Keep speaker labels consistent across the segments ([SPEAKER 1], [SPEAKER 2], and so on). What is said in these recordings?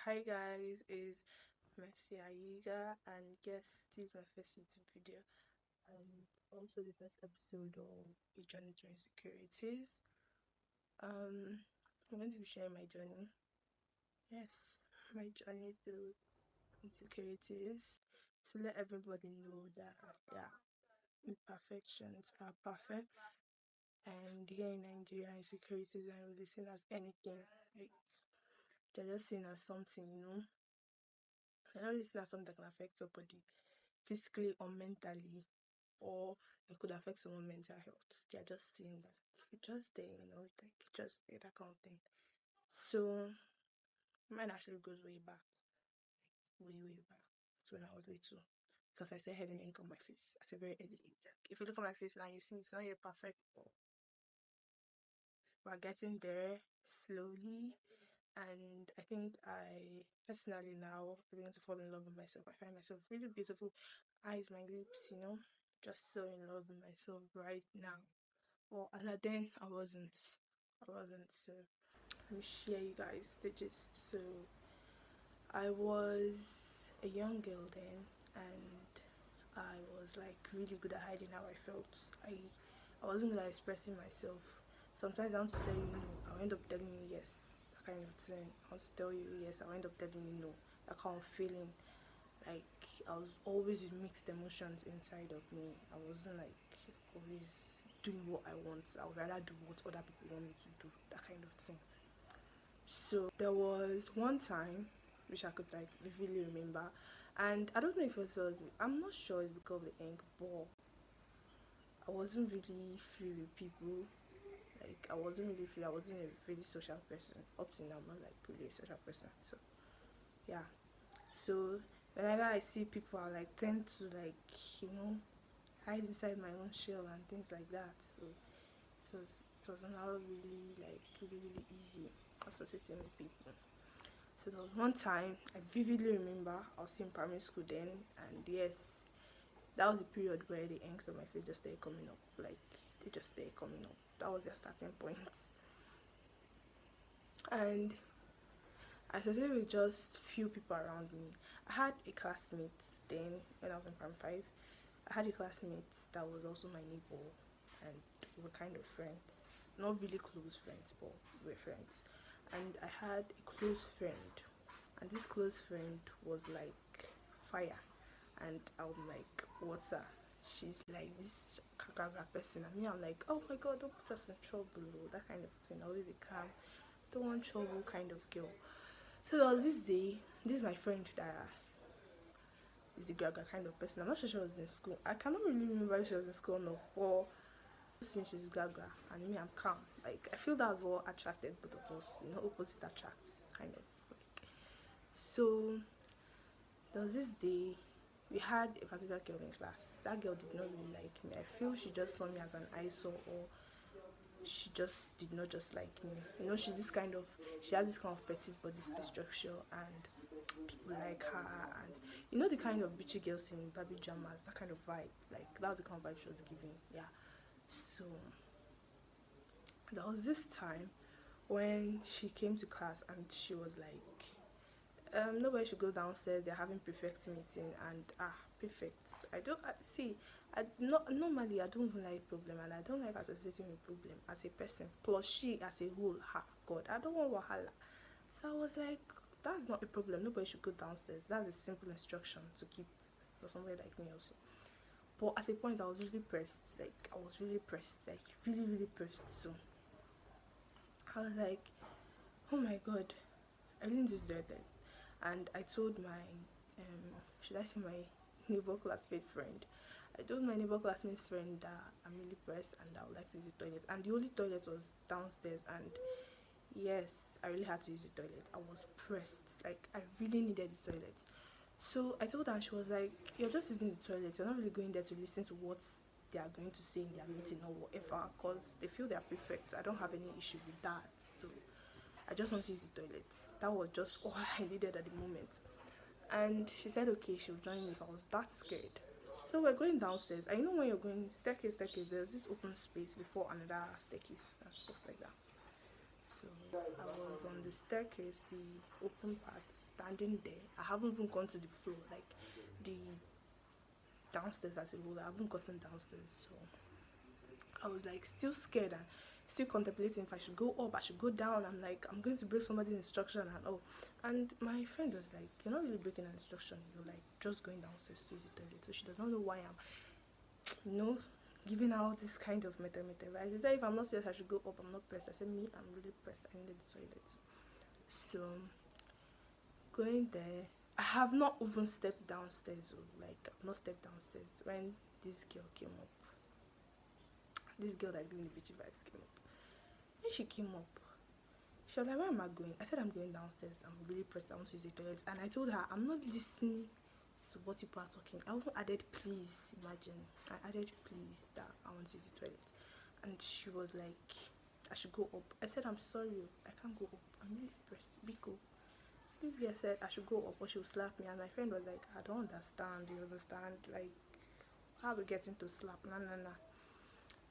[SPEAKER 1] Hi guys, is Messi Aiga, and yes, this is my first YouTube video and also the first episode of A Journey to Insecurities. I'm going to be sharing my journey. Yes, my journey through insecurities to let everybody know that their imperfections are perfect. And here in Nigeria, insecurities aren't really seen as anything. Like they're just seen as something, they're not really seen as something that can affect your body physically or mentally, or it could affect someone's mental health. They're just saying that it's just there, like just there, that kind of thing. So mine actually goes way back, way back to when I was little. Because I said having ink on my face at a very early age. Like, if you look at my face now, you see it's not yet perfect, but we're getting there slowly. And I think I personally now begin to fall in love with myself. I find myself really beautiful. Eyes, my lips, just so in love with myself right now. Well, at then I wasn't. So let me share you guys the gist. So I was a young girl then, and I was like really good at hiding how I felt. I wasn't good at expressing myself. Sometimes I want to tell you no, I'll end up telling you yes. That kind of thing. I want to tell you yes, I'll end up telling you no. That kind of feeling. Like I was always with mixed emotions inside of me. I wasn't like always doing what I want. I would rather do what other people want me to do. That kind of thing. So there was one time which I could like vividly remember, and I don't know if it was, I'm not sure it's because of the ink, but I wasn't really free with people. Like I wasn't really free. I wasn't a really social person. Up to now, I'm not like really a social person. So yeah. So whenever I see people, I like tend to like hide inside my own shell and things like that. So it was not really like really easy associating with people. So there was one time I vividly remember I was in primary school then, and yes, that was the period where the inks on my face just started coming up. Like they just started coming up. That was their starting point. And I associated with just few people around me. I had a classmate then when I was in primary 5. I had a classmate that was also my neighbor, and we were kind of friends. Not really close friends, but we were friends. And I had a close friend, and this close friend was like fire, and I'm like water. She's like this gaga person, and me, I'm like, oh my god, don't put us in trouble, that kind of thing. Always a calm, don't want trouble kind of girl. So there was this day, this is my friend that is the gaga kind of person. I'm not sure she was in school. I cannot really remember if she was in school or not. Or since she's gaga and me, I'm calm. Like I feel that's what attracted both of us. Opposite attracts kind of. Like. So there was this day we had a particular girl in class. That girl did not really like me. I feel she just saw me as an eyesore, or she just did not just like me. She's this kind of, she has this kind of petite body structure, and people like her, and the kind of bitchy girls in Barbie dramas, that kind of vibe. Like that was the kind of vibe she was giving. Yeah. So there was this time when she came to class and she was like, nobody should go downstairs, they're having prefect meeting. And prefects, I don't see, I not normally I don't even like problem, and I don't like associating with problem as a person, plus she as a whole, god, I don't want wahala. So I was like, that's not a problem, nobody should go downstairs, that's a simple instruction to keep for somebody like me also. But at a point I was really pressed, like really pressed. So I was like, oh my god, I didn't just do that. And I told my, should I say my neighbor classmate friend? I told my neighbor classmate friend that I'm really pressed and I would like to use the toilet. And the only toilet was downstairs. And yes, I really had to use the toilet. I was pressed. Like, I really needed the toilet. So I told her, and she was like, you're just using the toilet. You're not really going there to listen to what they are going to say in their meeting or whatever, because they feel they're perfect. I don't have any issue with that. So I just want to use the toilet. That was just all I needed at the moment. And she said okay, she would join me if I was that scared. So we're going downstairs. And when you're going staircase, there's this open space before another staircase and stuff like that. So I was on the staircase, the open part, standing there. I haven't even gone to the floor, like the downstairs as a whole. I haven't gotten downstairs, so I was like still scared and still contemplating if I should go up, I should go down. I'm like, I'm going to break somebody's instruction and all. And my friend was like, you're not really breaking an instruction, you're like just going downstairs to use the toilet. So she does not know why I'm, giving out this kind of meta, right? She said if I'm not serious I should go up. I'm not pressed. I said me, I'm really pressed. I need the toilet. So going there, I have not even stepped downstairs, or like I've not stepped downstairs when this girl came up. This girl that doing the bitchy vibes came up. When she came up, she was like, where am I going? I said I'm going downstairs. I'm really pressed. I want to use the toilet. And I told her I'm not listening to what people are talking. I even added please. Imagine I added please that I want to use the toilet. And she was like, I should go up. I said I'm sorry, I can't go up. I'm really pressed. Be cool. This girl said I should go up or she will slap me. And my friend was like, I don't understand. You understand? Like, how are we getting to slap? Nah.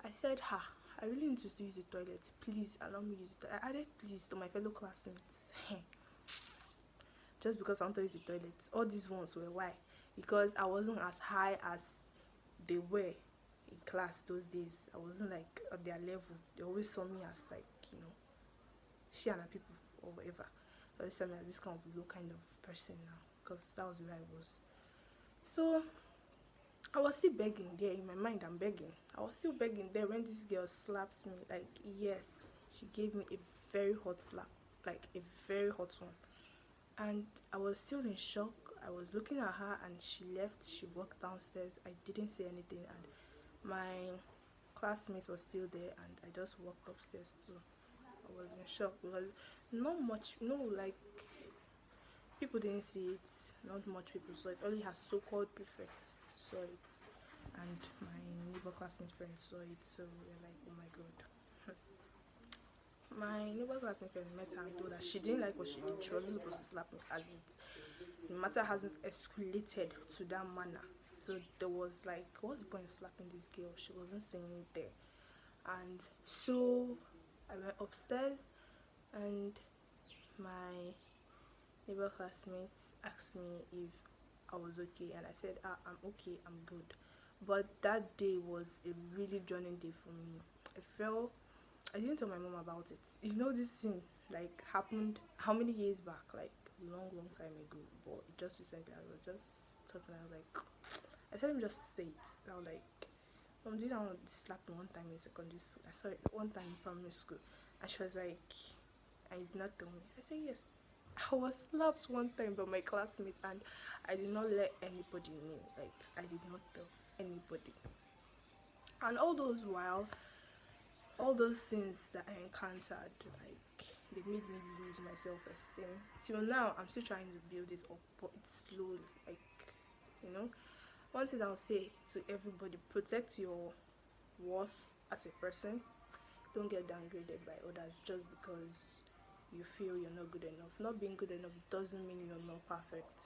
[SPEAKER 1] I said, I really need to use the toilet. Please allow me use it. I added please to my fellow classmates. Just because I want to use the toilet. All these ones were why? Because I wasn't as high as they were in class those days. I wasn't like at their level. They always saw me as like, she and her people or whatever. But this time I this kind of low kind of person now. Because that was where I was. So I was still begging there in my mind. I'm begging. I was still begging there when this girl slapped me. Like, yes, she gave me a very hot slap, like a very hot one. And I was still in shock. I was looking at her and she left. She walked downstairs. I didn't say anything. And my classmate was still there. And I just walked upstairs too. I was in shock because not much, like people didn't see it. Not much people saw it. Only her so-called prefects saw it, and my neighbor classmate friends saw it. So we were like, oh my god. My neighbor classmate friend met her and told her she didn't like what she did. She wasn't supposed to slap me, as the matter hasn't escalated to that manner. So there was like, what's the point of slapping this girl? She wasn't saying it there. And so I went upstairs and my neighbor classmate asked me if I was okay, and I said, I'm okay, I'm good. But that day was a really draining day for me. I didn't tell my mom about it. This thing like happened how many years back, like long time ago, but just recently I was just talking. I was like, I said, let me just say it. I was like, Mom, did I slap me one time in secondary school? I saw it one time in primary school, and she was like, I did not tell me. I said, yes, I was slapped one time by my classmates and I did not let anybody know. Like, I did not tell anybody. And all those things that I encountered, like, they made me lose my self-esteem. Till now, I'm still trying to build this up, but it's slow. Like, one thing I'll say to everybody, protect your worth as a person. Don't get downgraded by others just because you feel you're not good enough. Not being good enough doesn't mean you're not perfect,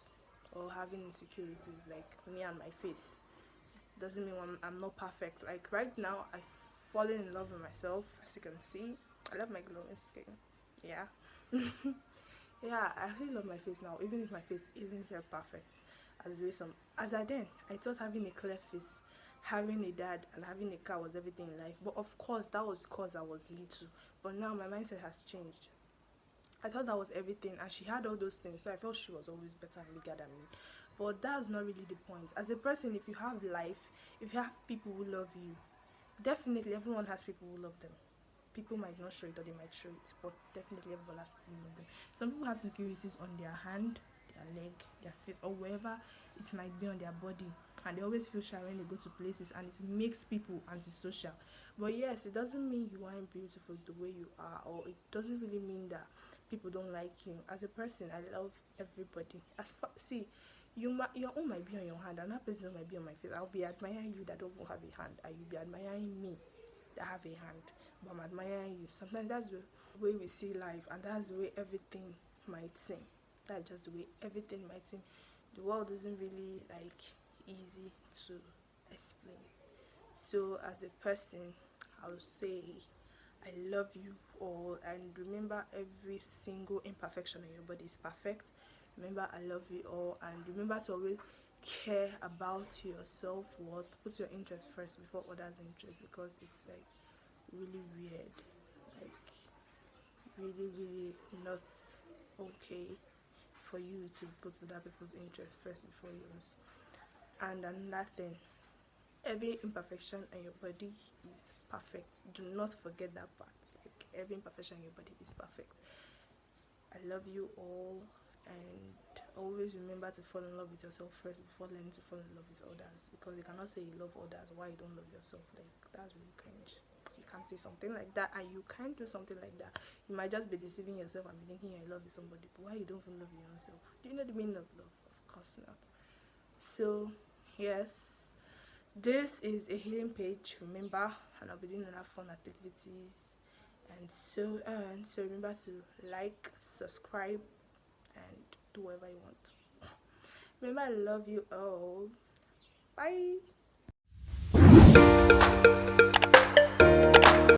[SPEAKER 1] or having insecurities like me and my face doesn't mean I'm not perfect. Like right now, I've fallen in love with myself. As you can see, I love my glowing skin. Yeah. Yeah, I really love my face now, even if my face isn't very perfect. As I then, I thought having a clear face, having a dad and having a car was everything in life. But of course that was because I was little. But now my mindset has changed. I thought that was everything, and she had all those things, so I felt she was always better and bigger than me. But that's not really the point. As a person, if you have life, if you have people who love you, definitely everyone has people who love them. People might not show it or they might show it, but definitely everyone has people who love them. Some people have insecurities on their hand, their leg, their face, or wherever it might be on their body, and they always feel shy when they go to places, and it makes people antisocial. But yes, it doesn't mean you aren't beautiful the way you are, or it doesn't really mean that people don't like you. As a person, I love everybody. Your own might be on your hand, and that person might be on my face. I'll be admiring you that don't have a hand, and you'll be admiring me that have a hand. But I'm admiring you. Sometimes that's the way we see life, and that's the way everything might seem. That's just the way everything might seem. The world isn't really like easy to explain. So as a person, I would say I love you all, and remember every single imperfection in your body is perfect. Remember I love you all, and remember to always care about your self-worth. Put your interest first before others' interest, because it's like really weird, like really not okay for you to put other people's interest first before yours. And another thing, every imperfection in your body is perfect. Do not forget that part. Like every imperfection in your body is perfect. I love you all, and always remember to fall in love with yourself first before learning to fall in love with others, because you cannot say you love others while you don't love yourself. Like, that's really cringe. You can't say something like that, and you can't do something like that. You might just be deceiving yourself and be thinking you're in love with somebody, but why you don't even love yourself? Do you know the meaning of love? Of course not. So yes, this is a healing page, remember, and I'll be doing other fun activities. And so remember to like, subscribe, and do whatever you want. Remember, I love you all.